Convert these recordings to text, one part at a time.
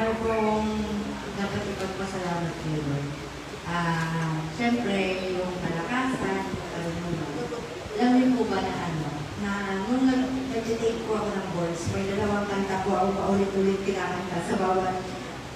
meron pong dapat ipagpasalamat kayo. Siyempre, yung kalakasan, alam niyo po ba na nung nag-take po ako ng boards, may dalawang kanta po ako paulit-ulit kinakanta sa bawat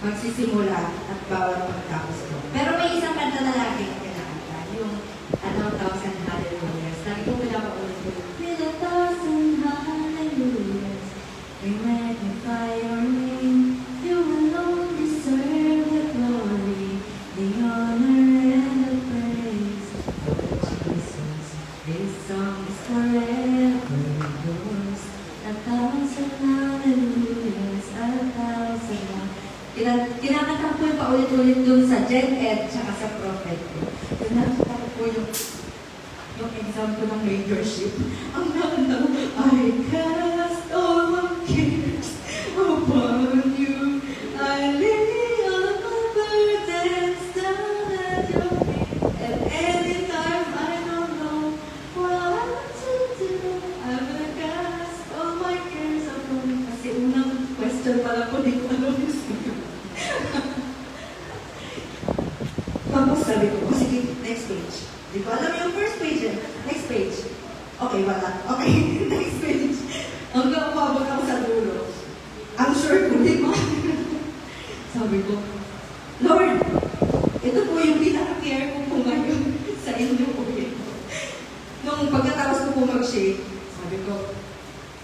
magsisimula at bawat pagtapos ko. Pero may isang kanta na lagi na kinakanta, yung Thousand Hallelujahs. Lagi ko pinapaulit-ulit. With 1,000 hallelujahs, we magnify your name. You alone deserve the glory, the honor and the praise. Oh Jesus, this song is forever yours. 1,000 hallelujahs, 1,000. Kinakanta ko yung paulit-ulit dun sa Gen Ed tsaka sa Prophet ko. Kinakanta ko po yung exam ko ng majorship. Ang nanaw, I cast all my cares upon you. I lay all my burdens down at your feet. And anytime I don't know what to do, I'm gonna cast all my cares upon you. Kasi unang question pala po, di ko alam yung sige. Tapos sabi ko, sige, next page. Di ko alam yung first page eh. Next page. Okay, wala. Okay, next page. Hanggang umabot ako sa dulo. I'm sure ko, di ba? Sabi ko, Lord, ito po yung pinaka-care ko po ngayon sa inyo po yun. Nung pagkatapos ko po mag-shake, sabi ko,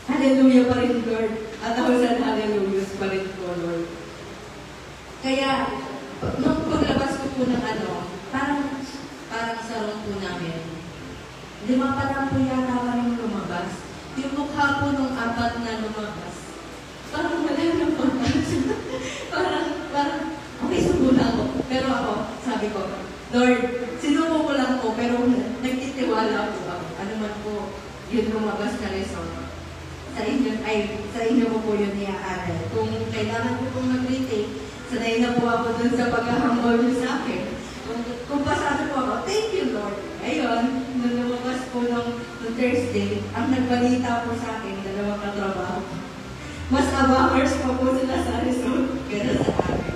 hallelujah pa rin, Lord. At 1,000 hallelujahs pa rin po, Lord. Kaya, nung paglabas ko po ng parang sa room po namin, 5 pa lang po yata kami lumabas. Yung mukha po nung 4 na lumabas, parang wala nang pagkas. parang, okay, subo na ako. Pero ako, sabi ko, Lord, sinubo ko lang po, pero nagtitiwala po ako. Ano man po, yun lumabas na result. Sa inyo ko po yun i-aaral. Kung kailangan ko pong mag-retake, sanay na po ako dun sa paghahambal niyo sa akin. Kung pasado po ako, thank you, Lord. Ayun, nung lumabas po nung Thursday, ang nagbalita po sa akin, 2 katrabaho. Mas abangers pa po sila sa result kaya sa akin.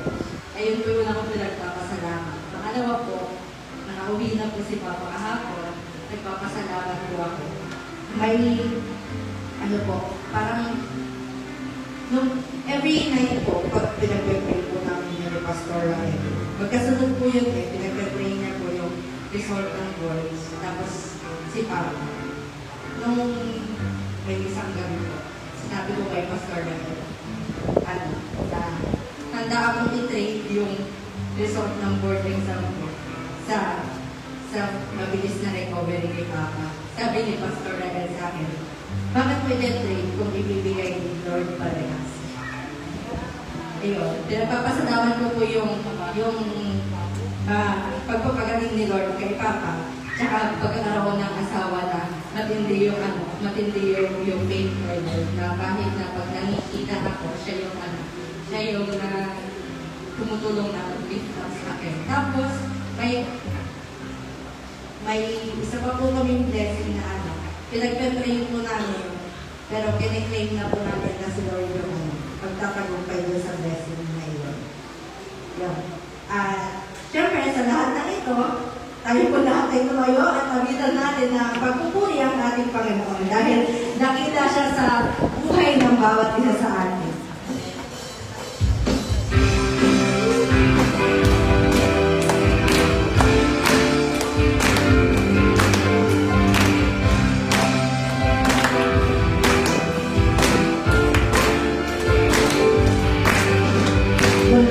Ayun po yung ako pinagpapasalamat. Pangalawa po, nakauwi na po si Papa kahapon, nagpapasalamat po ako. May, parang, nung every night po, pag pinag-pray po namin yung Pastor Ryan, magkasunod po yun pinag-pray niya po yung result ng boards. Tapos si Papa, nung may isang gabi po, sinabi ko kay Pastor Ryan, handa akong i-trade yung result ng board exam ko sa mabilis na recovery ni Papa. Sabi ni Pastor Ryan sa akin, bakit mo i-trade kung ibibigay ni Lord parehas? Ayun, pinapapasalamat ko po yung pagpapagaling ni Lord kay Papa, tsaka pagkakaroon ng asawa na matindi yung faith for Lord, na kahit na pag nakikita ako, siya yung tumutulong na mag-lift up sa akin. Tapos, may isa pa po kaming blessing na pinagpe-pray po namin, pero kine-claim na po namin na si Lord yung pagtatagumpay doon sa blessing na iyon. Yan. Siyempre, sa lahat ng ito, tayo po lahat ay tumayo at pagitan natin na pagpupuri ang ating Panginoon dahil nakita siya sa buhay ng bawat isa sa atin. Oh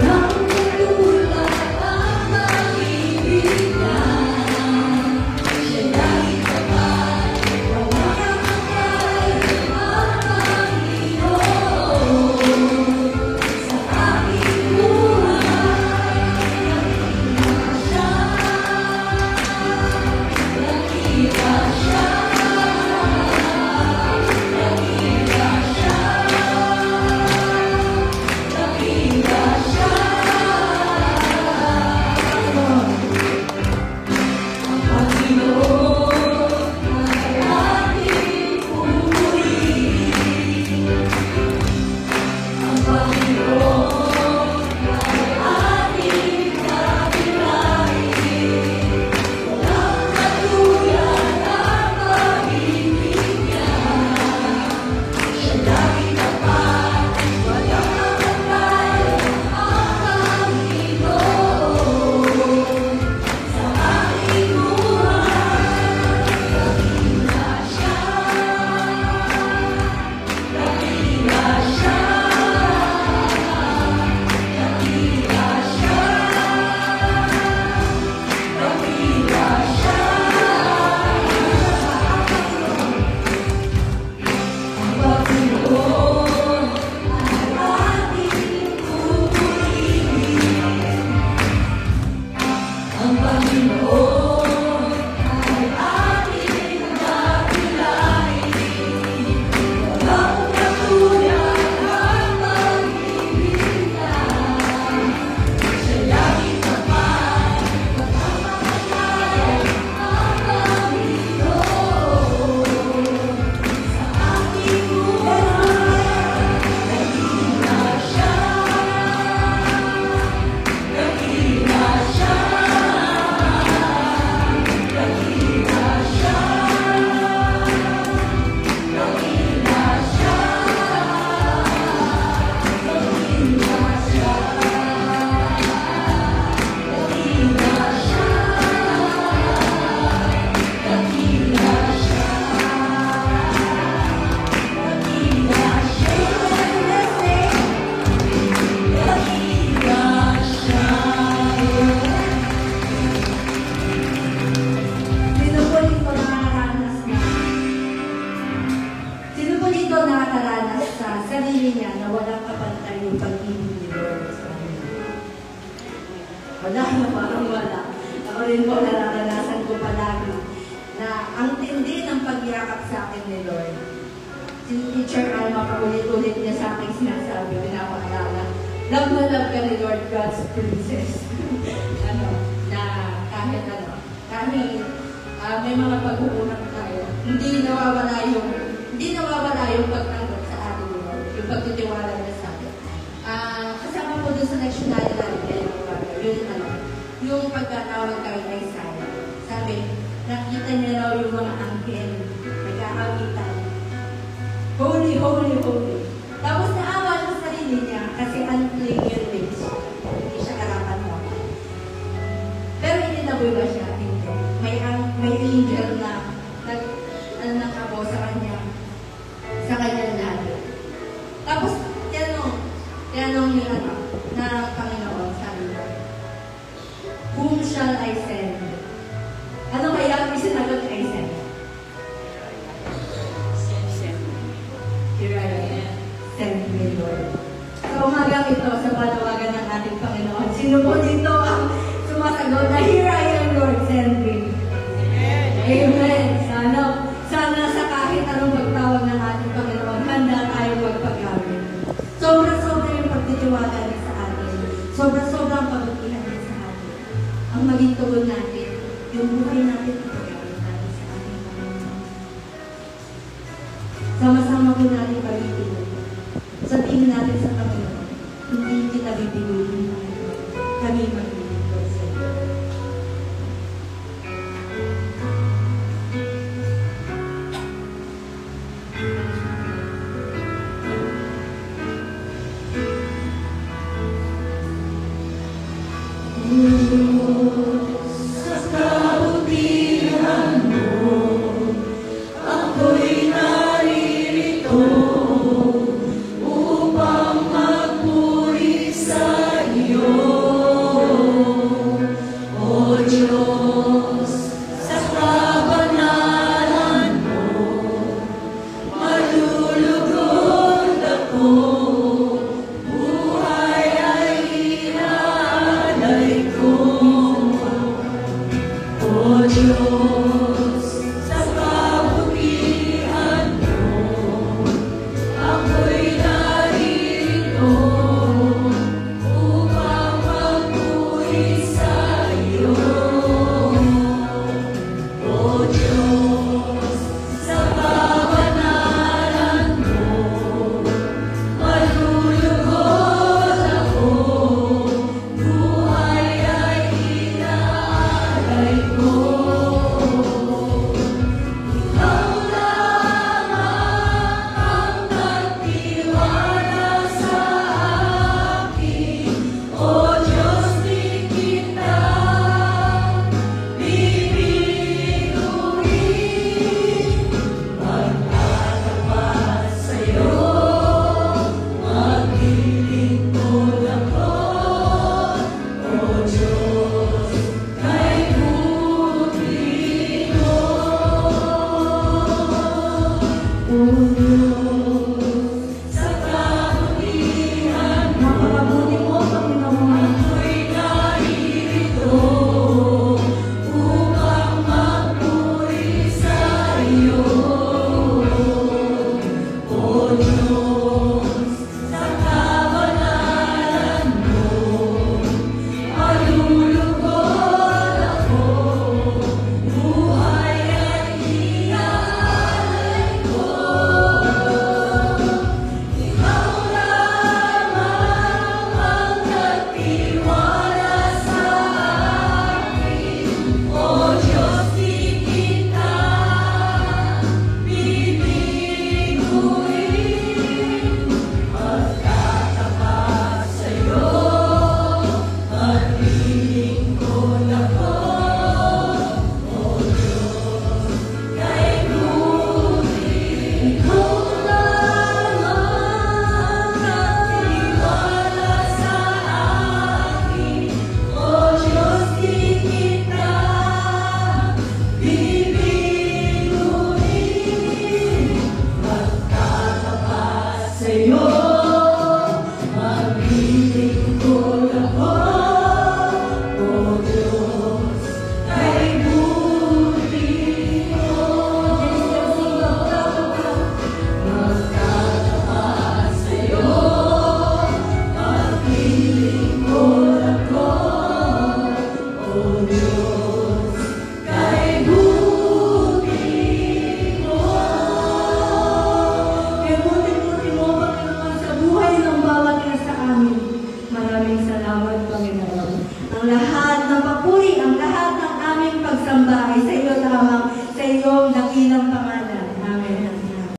Wala na, parang wala. Ako rin po, nararanasan ko palagi na ang tindi ng pagyakap sa akin ni Lord. Si Teacher Alma, paulit-ulit niya sa akin sinasabi, pinapaalala, love na love ka ni Lord, God's princess. Na kahit may mga pag-uunang tayo, hindi nawawala yung pagtanggap sa atin ni Lord, yung pagtitiwala niya sa atin. Kasama po dun sa lectionary natin, yung pagkatawag kay Isaiah. Sabi, nakita niya raw yung mga anghel, nag-aawitan. Holy, holy, holy. Tapos naawa sa sarili niya kasi unclean yung lips. Hindi siya karapat mo. Pero ininaboy ba siya? Hindi. May angel na nag-abo sa kanyang lahat. Tapos, tinanong niya na Panginoon, sabi niya, whom shall I send? Ano kaya ang isinagot kay Send? Here I am. Send me, Lord. Sa umagang ito, sa panawagan ng ating Panginoon, sino po dito ang sumasagot na, here I am, Lord, send me. Amen. Sana sa kahit anong pagtawag ng ating Panginoon, handa tayo magpagamit. Sobra-sobra yung pagtitiwala niya sa atin. Sobra-sobra ang pagtitihan niya sa atin. Ang maging tugon natin, yung buhay natin, ipagamit natin sa ating Panginoon. Sama-sama po natin pag-ibig. Sabihin natin sa Panginoon, hindi kita bibigulin. Kami mag-ibig ko sa iyo. Mm-hmm.